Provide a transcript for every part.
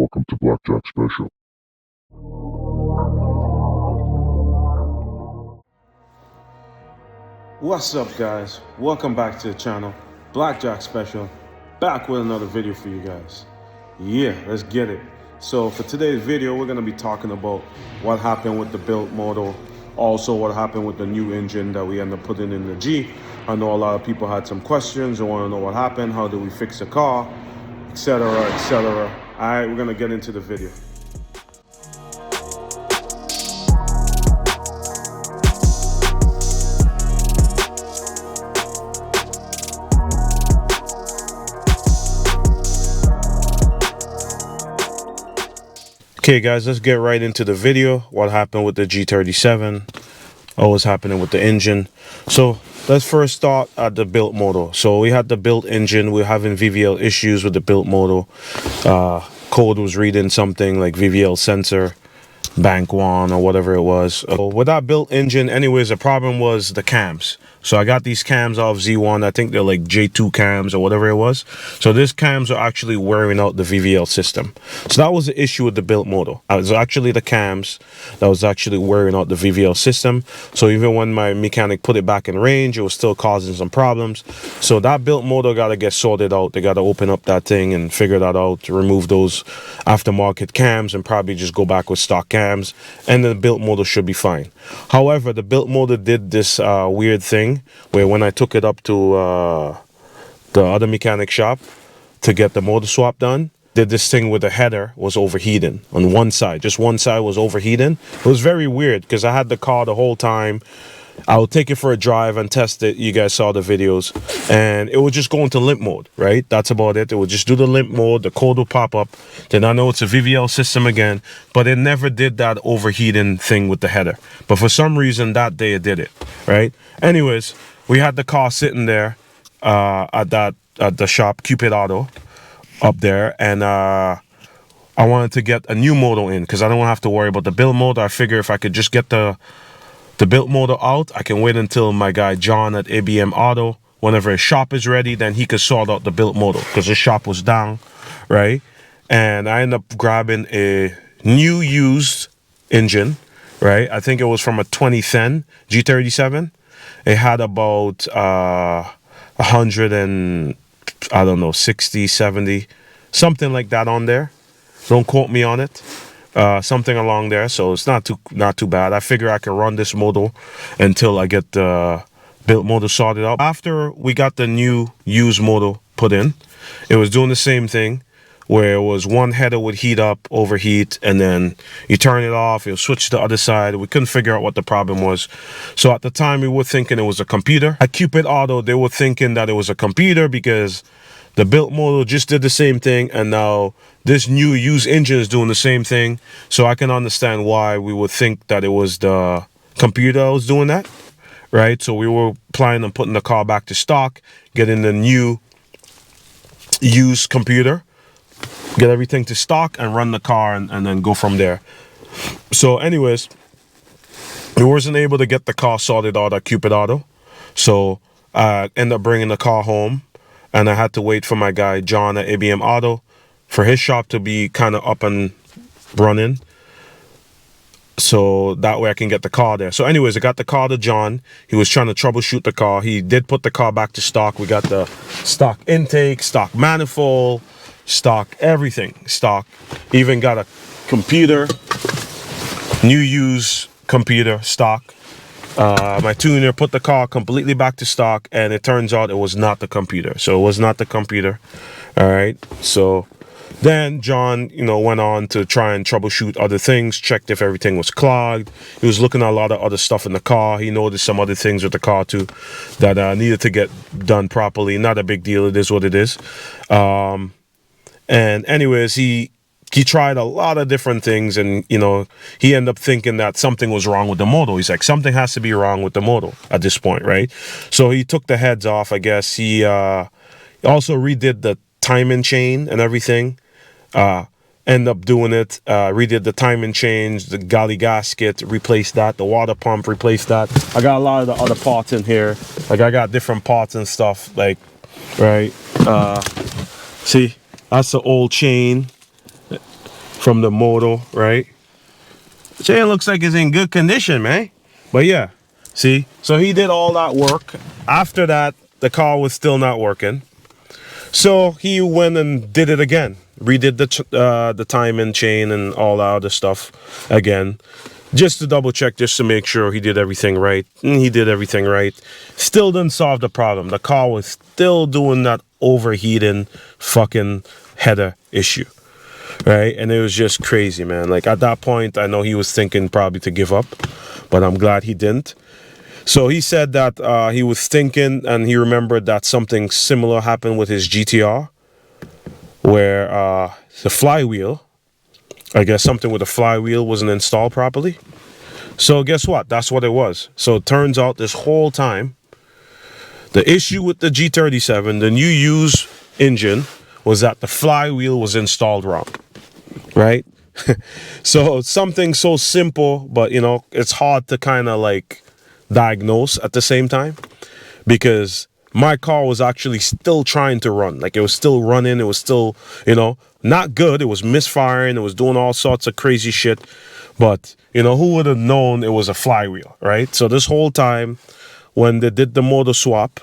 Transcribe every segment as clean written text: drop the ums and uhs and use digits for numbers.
Welcome to Blackjack Special. What's up, guys? Welcome back to the channel, Blackjack Special, back with another video for you guys. Yeah, let's get it. So for today's video, we're gonna be talking about what happened with the built motor, also what happened with the new engine that we ended up putting in the G. I know a lot of people had some questions and want to know what happened, how do we fix the car, etc, etc. All right, we're gonna get into the video. Okay guys, let's get right into the video. What happened with the G37, what was happening with the engine. So let's first start at the built motor. So we had the built engine, we're having VVL issues with the built motor. Code was reading something like VVL sensor bank 1 or whatever it was. With that built engine, anyways, the problem was the cams. So I got these cams off Z1. I think they're like J2 cams or whatever it was. So these cams are actually wearing out the VVL system. So that was the issue with the built motor. It was actually the cams that was actually wearing out the VVL system. So even when my mechanic put it back in range, it was still causing some problems. So that built motor got to get sorted out. They got to open up that thing and figure that out, to remove those aftermarket cams and probably just go back with stock cams, and the built motor should be fine. However, the built motor did this weird thing where when I took it up to the other mechanic shop to get the motor swap done, did this thing with the header was overheating on one side. Just one side was overheating. It was very weird because I had the car the whole time. I would take it for a drive and test it. You guys saw the videos, and it would just go into limp mode, right? That's about it. It would just do the limp mode. The code would pop up. Then I know it's a VVL system again, but it never did that overheating thing with the header. But for some reason that day it did it, right? Anyways, we had the car sitting there at the shop, Coupe Auto, up there, and I wanted to get a new motor in because I don't have to worry about the build motor. I figure if I could just get the built motor out, I can wait until my guy John at ABM Auto, whenever his shop is ready, then he could sort out the built motor because his shop was down, right? And I ended up grabbing a new used engine, right? I think it was from a 2010 G37. It had about 100 and, I don't know, 60, 70, something like that on there. Don't quote me on it. Something along there, so it's not too bad. I figure I can run this motor until I get the built motor sorted out. After we got the new used motor put in, it was doing the same thing where it was one header would heat up, overheat, and then you turn it off, you'll switch to the other side. We couldn't figure out what the problem was. So at the time we were thinking it was a computer. At Coupe Auto, they were thinking that it was a computer because the built motor just did the same thing, and now this new used engine is doing the same thing. So I can understand why we would think that it was the computer that was doing that, right? So we were planning on putting the car back to stock, getting the new used computer, get everything to stock, and run the car and then go from there. So anyways, we wasn't able to get the car sorted out at Coupe Auto. So I ended up bringing the car home, and I had to wait for my guy John at ABM Auto for his shop to be kind of up and running, so that way I can get the car there. So anyways, I got the car to John. He was trying to troubleshoot the car. He did put the car back to stock. We got the stock intake, stock manifold, stock everything, stock. Even got a computer, new used computer, stock. My tuner put the car completely back to stock, and it turns out it was not the computer. So it was not the computer. All right. So then John, went on to try and troubleshoot other things, checked if everything was clogged. He was looking at a lot of other stuff in the car. He noticed some other things with the car too that needed to get done properly. Not a big deal. It is what it is. And anyways, he tried a lot of different things, and he ended up thinking that something was wrong with the motor. He's like, something has to be wrong with the motor at this point, right? So he took the heads off, I guess. He also redid the timing chain and everything. Ended up doing it, redid the timing chain, the galley gasket, replaced that, the water pump, replaced that. I got a lot of the other parts in here. Like, I got different parts and stuff, like, right? See, that's the old chain. from the motor, right? Chain looks like it's in good condition, man. But yeah, see, so he did all that work. After that, the car was still not working. So he went and did it again, redid the timing chain and all that other stuff again, just to double check, just to make sure he did everything right. And he did everything right. Still didn't solve the problem. The car was still doing that overheating fucking header issue, right? And it was just crazy, man. Like at that point, I know he was thinking probably to give up, but I'm glad he didn't. So he said that he was thinking, and he remembered that something similar happened with his GTR, where the flywheel, I guess something with the flywheel wasn't installed properly. So guess what? That's what it was. So it turns out this whole time, the issue with the G37, the new used engine, was that the flywheel was installed wrong, right? So something so simple, but you know, it's hard to kind of like diagnose at the same time, because my car was actually still trying to run. Like it was still running. It was still, you know, not good. It was misfiring. It was doing all sorts of crazy shit. But, you know, who would have known it was a flywheel, right? So this whole time when they did the motor swap,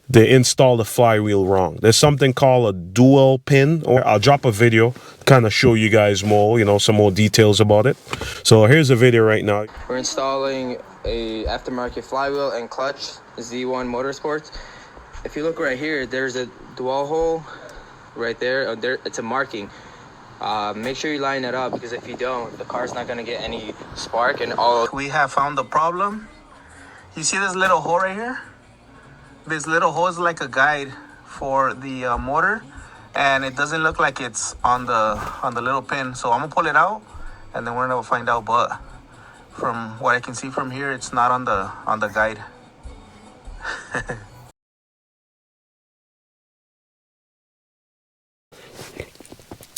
they installed the flywheel wrong. There's something called a dual pin, or I'll drop a video kind of show you guys more, you know, some more details about it. So here's a video right now. We're installing a aftermarket flywheel and clutch, Z1 Motorsports. If you look right here, there's a dual hole right there. It's a marking. Make sure you line it up, because if you don't, the car's not gonna get any spark. And all we have found the problem. You see this little hole right here? This little hole is like a guide for the motor, and it doesn't look like it's on the little pin. So I'm gonna pull it out, and then we're gonna find out. But from what I can see from here, it's not on the guide.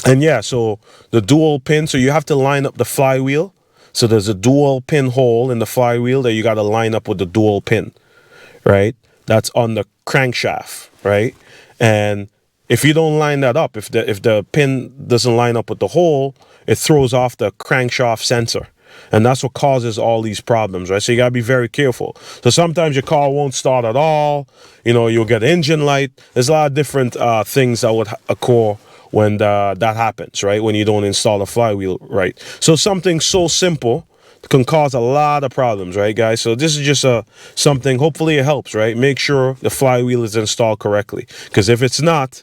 And yeah, so the dual pin, so you have to line up the flywheel. So there's a dual pin hole in the flywheel that you got to line up with the dual pin, right? That's on the crankshaft, right? And if you don't line that up, if the pin doesn't line up with the hole, it throws off the crankshaft sensor. And that's what causes all these problems, right? So you got to be very careful. So sometimes your car won't start at all. You know, you'll get engine light. There's a lot of different things that would occur when that happens, right? When you don't install a flywheel right. So something so simple can cause a lot of problems, right, guys? So this is just something, hopefully it helps, right? Make sure the flywheel is installed correctly, because if it's not,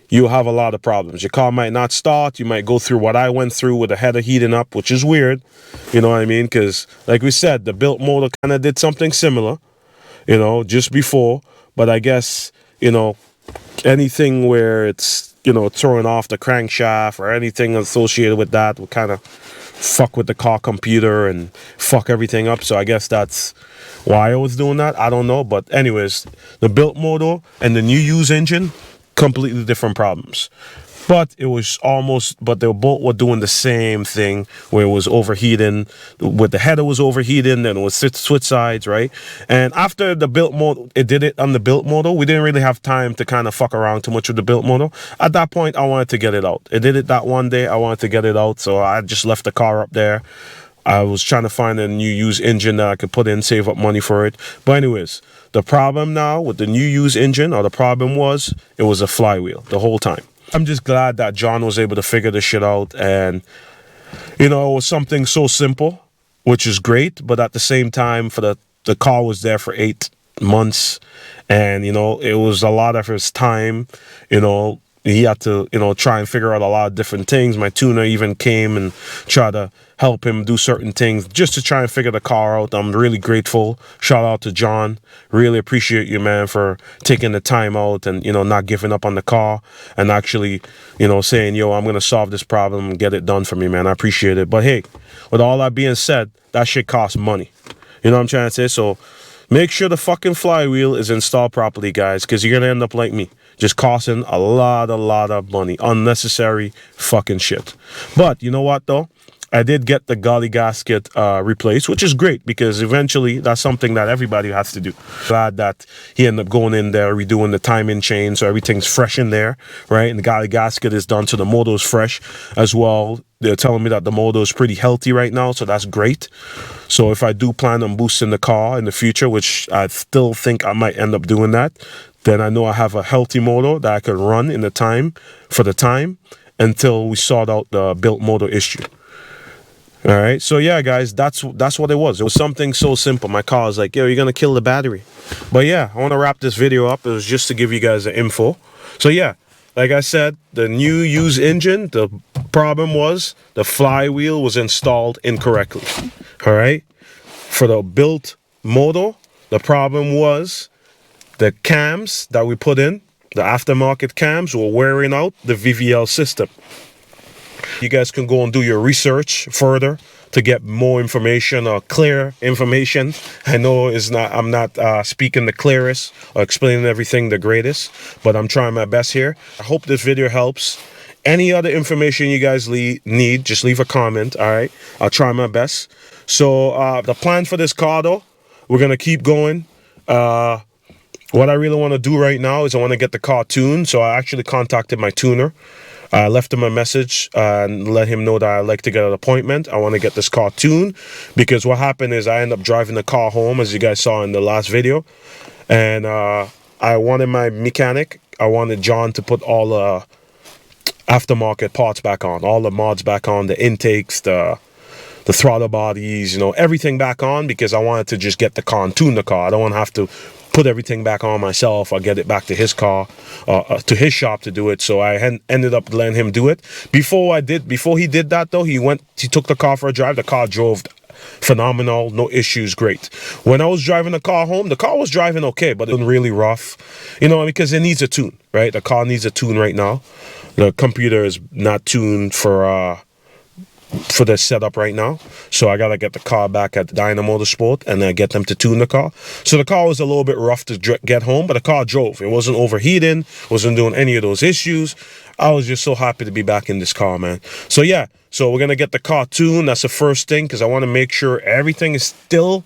you'll have a lot of problems. Your car might not start. You might go through what I went through with the header heating up, which is weird, you know what I mean? Because like we said, the built motor kind of did something similar, you know, just before. But I guess, you know, anything where it's, you know, throwing off the crankshaft or anything associated with that will kind of fuck with the car computer and fuck everything up. So I guess that's why I was doing that. I don't know. But anyways, the built motor and the new used engine, completely different problems. But it was almost, but they both were doing the same thing, where it was overheating, with the header was overheating, and it was switch sides, right? And after the built motor, it did it on the built motor. We didn't really have time to kind of fuck around too much with the built motor. At that point, I wanted to get it out. It did it that one day. I wanted to get it out, so I just left the car up there. I was trying to find a new used engine that I could put in, save up money for it. But anyways, the problem now with the new used engine, or the problem was, it was a flywheel the whole time. I'm just glad that John was able to figure this shit out, and you know, it was something so simple, which is great. But at the same time, for the car was there for 8 months, and you know, it was a lot of his time. You know, he had to, you know, try and figure out a lot of different things. My tuner even came and tried to help him do certain things just to try and figure the car out. I'm really grateful. Shout out to John. Really appreciate you, man, for taking the time out and, you know, not giving up on the car and actually, you know, saying, yo, I'm going to solve this problem and get it done for me, man. I appreciate it. But hey, with all that being said, that shit costs money. You know what I'm trying to say? So make sure the fucking flywheel is installed properly, guys, because you're going to end up like me, just costing a lot of money. Unnecessary fucking shit. But you know what, though? I did get the galley gasket replaced, which is great because eventually that's something that everybody has to do. Glad that he ended up going in there, redoing the timing chain, so everything's fresh in there, right? And the galley gasket is done, so the motor is fresh as well. They're telling me that the motor is pretty healthy right now, so that's great. So if I do plan on boosting the car in the future, which I still think I might end up doing that, then I know I have a healthy motor that I can run in the time until we sort out the built motor issue. All right, so yeah, guys, that's what it was. It was something so simple. My car was like, yo, you're gonna kill the battery. But yeah, I want to wrap this video up. It was just to give you guys the info. So yeah, like I said, the new used engine, the problem was the flywheel was installed incorrectly. All right, for the built motor, the problem was the cams that we put in, the aftermarket cams, were wearing out the VVL system. You guys can go and do your research further to get more information or clear information. I know I'm not speaking the clearest or explaining everything the greatest, but I'm trying my best here. I hope this video helps. Any other information you guys need, just leave a comment. All right, I'll try my best. So the plan for this car, though, we're gonna keep going. What I really want to do right now is I want to get the car tuned. So I actually contacted my tuner. I left him a message and let him know that I'd like to get an appointment. I want to get this car tuned because what happened is I ended up driving the car home, as you guys saw in the last video. And I wanted my mechanic, I wanted John to put all the aftermarket parts back on, all the mods back on, the intakes, the throttle bodies, you know, everything back on, because I wanted to just get the car and tune the car. I don't want to have to put everything back on myself or get it back to his car, to his shop to do it. So I ended up letting him do it. Before he did that though, he took the car for a drive. The car drove phenomenal, no issues, great. When I was driving the car home, the car was driving okay, but it was really rough, you know, because it needs a tune, right? The car needs a tune right now. The computer is not tuned for this setup right now, so I gotta get the car back at Dyna Motorsport and then get them to tune the car. So the car was a little bit rough to get home, but the car drove. It wasn't overheating, wasn't doing any of those issues. I was just so happy to be back in this car, man. So yeah, so we're gonna get the car tuned. That's the first thing, because I want to make sure everything is still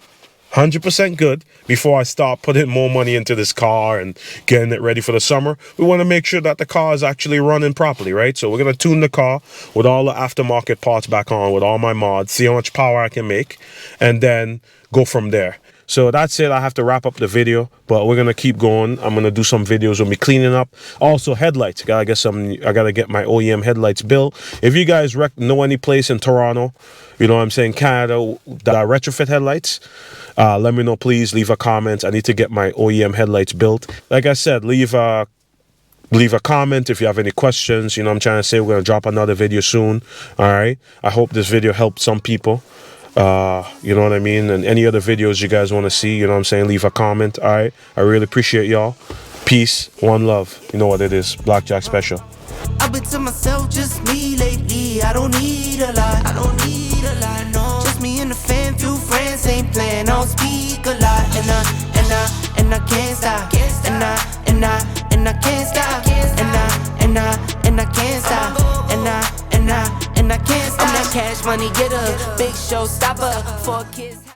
100% good before I start putting more money into this car and getting it ready for the summer. We want to make sure that the car is actually running properly, right? So we're going to tune the car with all the aftermarket parts back on, with all my mods, see how much power I can make, and then go from there. So that's it. I have to wrap up the video, but we're going to keep going. I'm going to do some videos with me cleaning up. Also, headlights. I gotta get my OEM headlights built. If you guys know any place in Toronto, you know what I'm saying, Canada, that retrofit headlights, let me know, please. Leave a comment. I need to get my OEM headlights built. Like I said, leave a comment if you have any questions. You know what I'm trying to say. We're going to drop another video soon. All right. I hope this video helped some people. You know what I mean? And any other videos you guys want to see, you know what I'm saying, leave a comment. All right. I really appreciate y'all. Peace. One love. You know what it is. Blackjack Special. I've been to myself, just me lately. I don't need a lot. I don't need a lot, no. Just me and the fam, few friends ain't playing. I don't speak a lot, and I can't stop. And I can't stop. And I can't stop. And I can't stop. I'm that cash money getter, big show stopper for kids.